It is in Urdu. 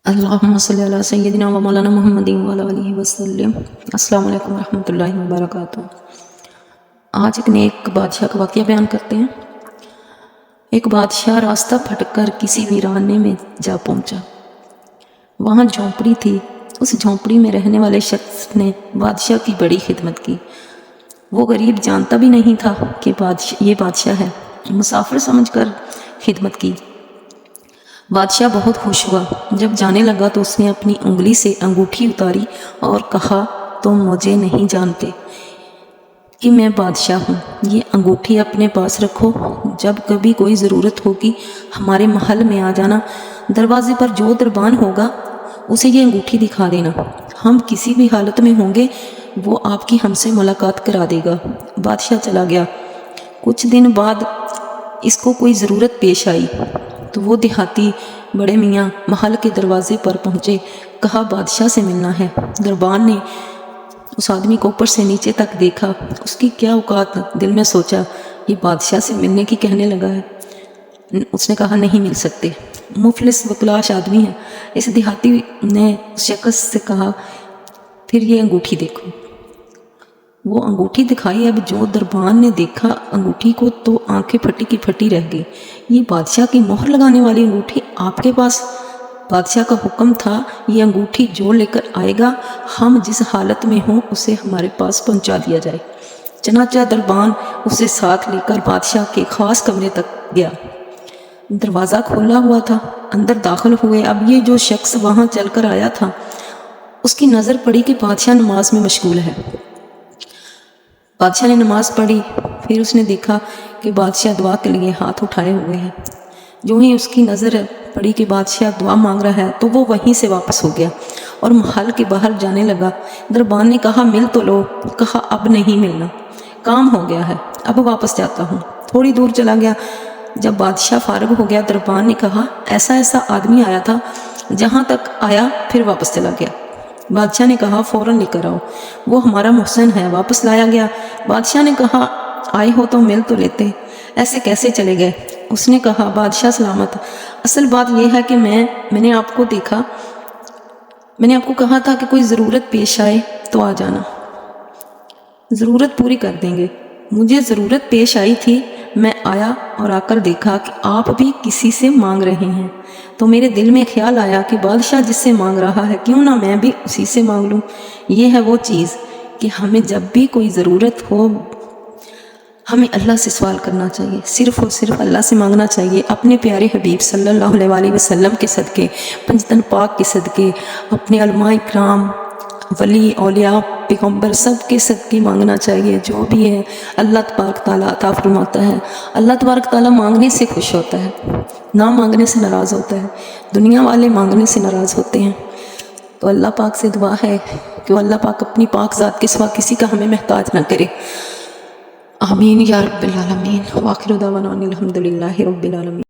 اللہم صلی علی سیدنا و مولانا محمد و علی آلہ وسلم۔ السلام علیکم ورحمۃ اللہ وبرکاتہ۔ آج ایک نیک بادشاہ کا واقعہ بیان کرتے ہیں۔ ایک بادشاہ راستہ پھٹک کر کسی ویرانے میں جا پہنچا۔ وہاں جھونپڑی تھی۔ اس جھونپڑی میں رہنے والے شخص نے بادشاہ کی بڑی خدمت کی۔ وہ غریب جانتا بھی نہیں تھا کہ یہ بادشاہ ہے، مسافر سمجھ کر خدمت کی۔ بادشاہ بہت خوش ہوا۔ جب جانے لگا تو اس نے اپنی انگلی سے انگوٹھی اتاری اور کہا، تم مجھے نہیں جانتے کہ میں بادشاہ ہوں۔ یہ انگوٹھی اپنے پاس رکھو، جب کبھی کوئی ضرورت ہوگی ہمارے محل میں آ جانا۔ دروازے پر جو دربان ہوگا اسے یہ انگوٹھی دکھا دینا۔ ہم کسی بھی حالت میں ہوں گے وہ آپ کی ہم سے ملاقات کرا دے گا۔ بادشاہ چلا گیا۔ کچھ دن بعد اس کو کوئی ضرورت پیش آئی تو وہ دیہاتی بڑے میاں محل کے دروازے پر پہنچے۔ کہا، بادشاہ سے ملنا ہے۔ دربان نے اس آدمی کو اوپر سے نیچے تک دیکھا۔ اس کی کیا اوقات، دل میں سوچا، یہ بادشاہ سے ملنے کی کہنے لگا ہے۔ اس نے کہا، نہیں مل سکتے، مفلس وکلاش آدمی ہے۔ اس دیہاتی نے اس شخص سے کہا، پھر یہ انگوٹھی دیکھو۔ وہ انگوٹھی دکھائی۔ اب جو دربان نے دیکھا انگوٹھی کو تو آنکھیں پھٹی کی پھٹی رہ گئی۔ یہ بادشاہ کی مہر لگانے والی انگوٹھی آپ کے پاس؟ بادشاہ کا حکم تھا، یہ انگوٹھی جو لے کر آئے گا ہم جس حالت میں ہوں اسے ہمارے پاس پہنچا دیا جائے۔ چنانچہ دربان اسے ساتھ لے کر بادشاہ کے خاص کمرے تک گیا۔ دروازہ کھولا ہوا تھا۔ اندر داخل ہوئے۔ اب یہ جو شخص وہاں چل کر آیا تھا اس کی نظر پڑی کہ بادشاہ نماز میں مشغول ہے۔ بادشاہ نے نماز پڑھی۔ پھر اس نے دیکھا کہ بادشاہ دعا کے لیے ہاتھ اٹھائے ہوئے ہیں۔ جو ہی اس کی نظر پڑی کہ بادشاہ دعا مانگ رہا ہے تو وہ وہیں سے واپس ہو گیا اور محل کے باہر جانے لگا۔ دربان نے کہا، مل تو لو۔ کہا، اب نہیں ملنا، کام ہو گیا ہے، اب واپس جاتا ہوں۔ تھوڑی دور چلا گیا۔ جب بادشاہ فارغ ہو گیا، دربان نے کہا، ایسا آدمی آیا تھا، جہاں تک آیا پھر واپس چلا گیا۔ بادشاہ نے کہا، فوراً لے کر آؤ، وہ ہمارا محسن ہے۔ واپس لایا گیا۔ بادشاہ نے کہا، آئے ہو تو مل تو لیتے، ایسے کیسے چلے گئے؟ اس نے کہا، بادشاہ سلامت، اصل بات یہ ہے کہ میں نے آپ کو دیکھا، میں نے آپ کو کہا تھا کہ کوئی ضرورت پیش آئے تو آ جانا، ضرورت پوری کر دیں گے۔ مجھے ضرورت پیش آئی تھی، میں آیا اور آ کر دیکھا کہ آپ بھی کسی سے مانگ رہے ہیں، تو میرے دل میں خیال آیا کہ بادشاہ جس سے مانگ رہا ہے کیوں نہ میں بھی اسی سے مانگ لوں۔ یہ ہے وہ چیز کہ ہمیں جب بھی کوئی ضرورت ہو ہمیں اللہ سے سوال کرنا چاہیے، صرف اور صرف اللہ سے مانگنا چاہیے۔ اپنے پیارے حبیب صلی اللہ علیہ وآلہ وسلم کے صدقے، پنجتن پاک کے صدقے، اپنے علماء اکرام، ولی، اولیاء، پیغمبر سب کے صدقے مانگنا چاہیے۔ جو بھی ہے اللہ تبارک تعالیٰ عطا فرماتا ہے۔ اللہ تبارک تعالیٰ مانگنے سے خوش ہوتا ہے، نہ مانگنے سے ناراض ہوتا ہے۔ دنیا والے مانگنے سے ناراض ہوتے ہیں۔ تو اللہ پاک سے دعا ہے کہ اللہ پاک اپنی پاک ذات کے سوا کسی کا ہمیں محتاج نہ کرے۔ آمین یا رب العالمین۔ وآخر دعوانا ان الحمد للہ رب العالمین۔